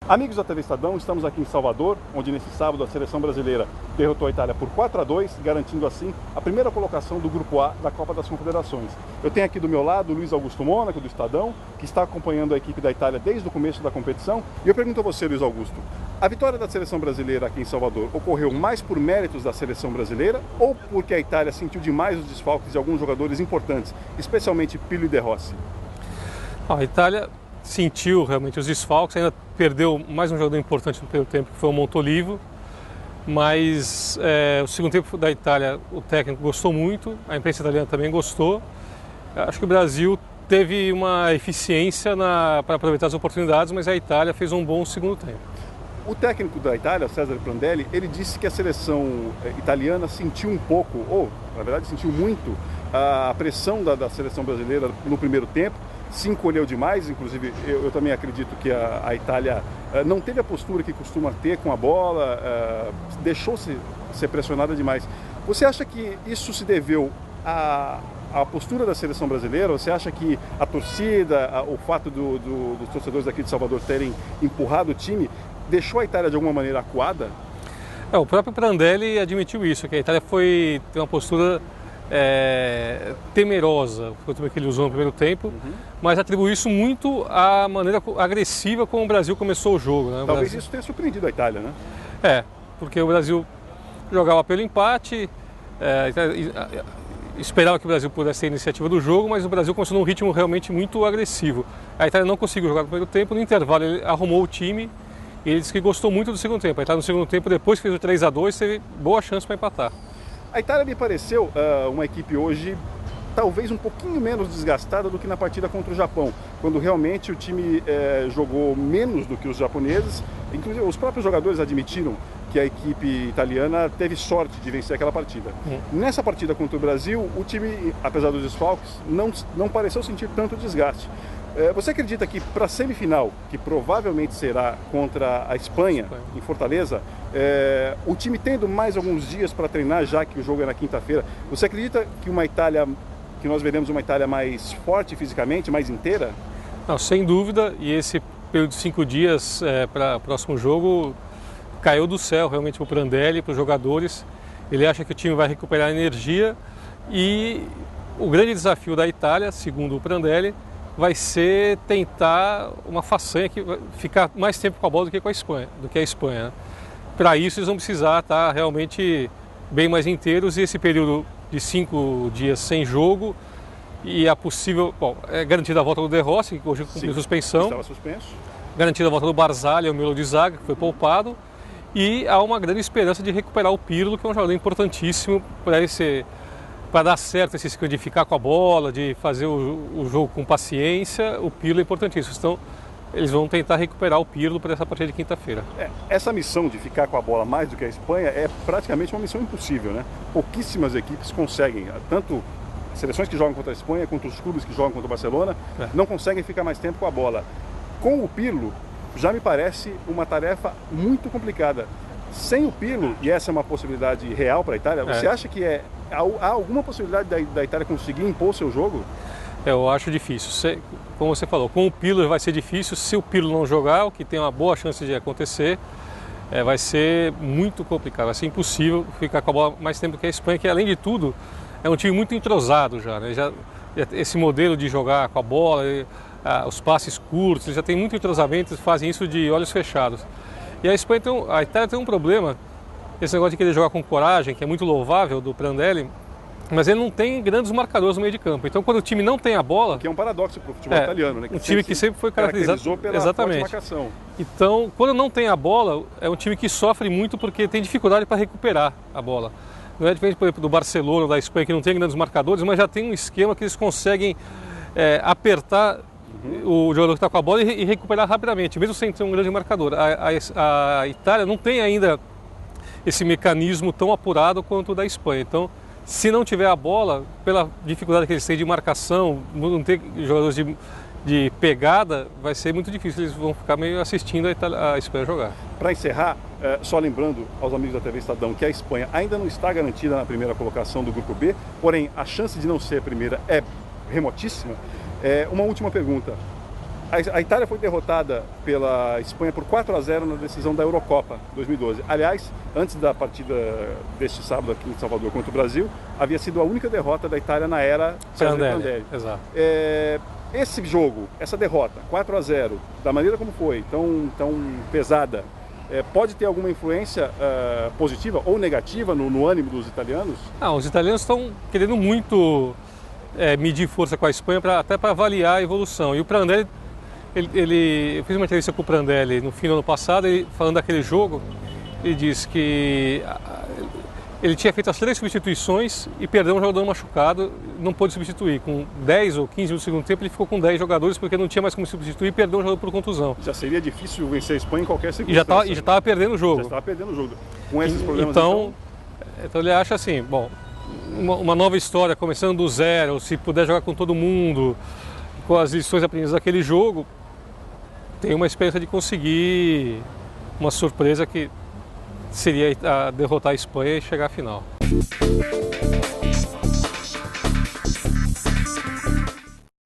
Amigos da TV Estadão, estamos aqui em Salvador, onde nesse sábado a seleção brasileira derrotou a Itália por 4-2, garantindo assim a primeira colocação do Grupo A da Copa das Confederações. Eu tenho aqui do meu lado o Luiz Augusto Mônaco, do Estadão, que está acompanhando a equipe da Itália desde o começo da competição. E eu pergunto a você, Luiz Augusto, a vitória da seleção brasileira aqui em Salvador ocorreu mais por méritos da seleção brasileira ou porque a Itália sentiu demais os desfalques de alguns jogadores importantes, especialmente Pirlo e De Rossi? A Itália sentiu realmente os desfalques, ainda perdeu mais um jogador importante no primeiro tempo, que foi o Montolivo, mas o segundo tempo da Itália o técnico gostou muito, a imprensa italiana também gostou. Acho que o Brasil teve uma eficiência para aproveitar as oportunidades, mas a Itália fez um bom segundo tempo. O técnico da Itália, Cesare Prandelli, ele disse que a seleção italiana sentiu um pouco, ou na verdade sentiu muito, a pressão da seleção brasileira no primeiro tempo, se encolheu demais. Inclusive eu também acredito que a Itália não teve a postura que costuma ter com a bola, deixou-se ser pressionada demais. Você acha que isso se deveu à postura da seleção brasileira? Você acha que a torcida, o fato dos torcedores aqui de Salvador terem empurrado o time, deixou a Itália de alguma maneira acuada? O próprio Prandelli admitiu isso, que a Itália tem uma postura temerosa, foi o termo que ele usou no primeiro tempo, mas atribuiu isso muito à maneira agressiva como o Brasil começou o jogo, né? Talvez isso tenha surpreendido a Itália, né? Porque o Brasil jogava pelo empate, esperava que o Brasil pudesse ter a iniciativa do jogo, mas o Brasil começou num ritmo realmente muito agressivo. A Itália não conseguiu jogar no primeiro tempo, no intervalo ele arrumou o time e ele disse que gostou muito do segundo tempo. A Itália no segundo tempo, depois que fez o 3-2, teve boa chance para empatar. A Itália me pareceu uma equipe hoje talvez um pouquinho menos desgastada do que na partida contra o Japão, quando realmente o time jogou menos do que os japoneses. Inclusive os próprios jogadores admitiram que a equipe italiana teve sorte de vencer aquela partida. Nessa partida contra o Brasil, o time, apesar dos desfalques, não pareceu sentir tanto desgaste. Você acredita que para a semifinal, que provavelmente será contra a Espanha, em Fortaleza, o time tendo mais alguns dias para treinar, já que o jogo é na quinta-feira, você acredita que nós veremos uma Itália mais forte fisicamente, mais inteira? Não, sem dúvida, e esse período de 5 dias para o próximo jogo caiu do céu realmente para o Prandelli, para os jogadores. Ele acha que o time vai recuperar energia e o grande desafio da Itália, segundo o Prandelli, vai ser tentar uma façanha que vai ficar mais tempo com a bola do que a Espanha. Né? Para isso eles vão precisar estar realmente bem mais inteiros, e esse período de 5 dias sem jogo e a possível, é garantida a volta do De Rossi, que hoje cumpriu suspensão. Estava suspenso. Garantida a volta do Barzagli, o miolo de zaga, que foi poupado, e há uma grande esperança de recuperar o Pirlo, que é um jogador importantíssimo para dar certo esse esquema de ficar com a bola, de fazer o jogo com paciência. O Pirlo é importantíssimo. Então, eles vão tentar recuperar o Pirlo para essa partida de quinta-feira. Essa missão de ficar com a bola mais do que a Espanha é praticamente uma missão impossível, né? Pouquíssimas equipes conseguem, tanto seleções que jogam contra a Espanha, quanto os clubes que jogam contra o Barcelona, não conseguem ficar mais tempo com a bola. Com o Pirlo, já me parece uma tarefa muito complicada. Sem o Pirlo, e essa é uma possibilidade real para a Itália, você acha que há alguma possibilidade da Itália conseguir impor seu jogo? Eu acho difícil. Como você falou, com o Pirlo vai ser difícil. Se o Pirlo não jogar, o que tem uma boa chance de acontecer, vai ser muito complicado. Vai ser impossível ficar com a bola mais tempo que a Espanha, que além de tudo é um time muito entrosado já, né? Esse modelo de jogar com a bola, os passes curtos, eles já tem muito entrosamento, eles fazem isso de olhos fechados. E a Itália tem um problema, esse negócio de querer jogar com coragem, que é muito louvável do Prandelli, mas ele não tem grandes marcadores no meio de campo. Então, quando o time não tem a bola... Que é um paradoxo para o futebol italiano, né? Um time que sempre foi caracterizado pela forte marcação. Então, quando não tem a bola, é um time que sofre muito porque tem dificuldade para recuperar a bola. Não é diferente, por exemplo, do Barcelona, da Espanha, que não tem grandes marcadores, mas já tem um esquema que eles conseguem apertar o jogador que está com a bola e recuperar rapidamente, mesmo sem ter um grande marcador. A Itália não tem ainda esse mecanismo tão apurado quanto o da Espanha. Então, se não tiver a bola, pela dificuldade que eles têm de marcação, não ter jogadores de pegada, vai ser muito difícil. Eles vão ficar meio assistindo a Espanha jogar. Para encerrar, só lembrando aos amigos da TV Estadão que a Espanha ainda não está garantida na primeira colocação do Grupo B, porém a chance de não ser a primeira é remotíssima. Uma última pergunta. A Itália foi derrotada pela Espanha por 4-0 na decisão da Eurocopa 2012. Aliás, antes da partida deste sábado aqui em Salvador contra o Brasil, havia sido a única derrota da Itália na era Prandelli. Exato. Esse jogo, essa derrota, 4-0, da maneira como foi, tão pesada, pode ter alguma influência positiva ou negativa no ânimo dos italianos? Os italianos estão querendo muito medir força com a Espanha, até para avaliar a evolução. E o Prandelli, eu fiz uma entrevista com o Prandelli no fim do ano passado, falando daquele jogo, ele disse que ele tinha feito as 3 substituições e perdeu um jogador machucado, não pôde substituir. Com 10 ou 15 minutos do segundo tempo, ele ficou com 10 jogadores porque não tinha mais como substituir e perdeu um jogador por contusão. Já seria difícil vencer a Espanha em qualquer circunstância. E já estava perdendo o jogo. Já estava perdendo o jogo. Com esses problemas, então ele acha assim, bom, uma nova história, começando do zero, se puder jogar com todo mundo, com as lições aprendidas daquele jogo, tem uma esperança de conseguir uma surpresa que seria derrotar a Espanha e chegar à final.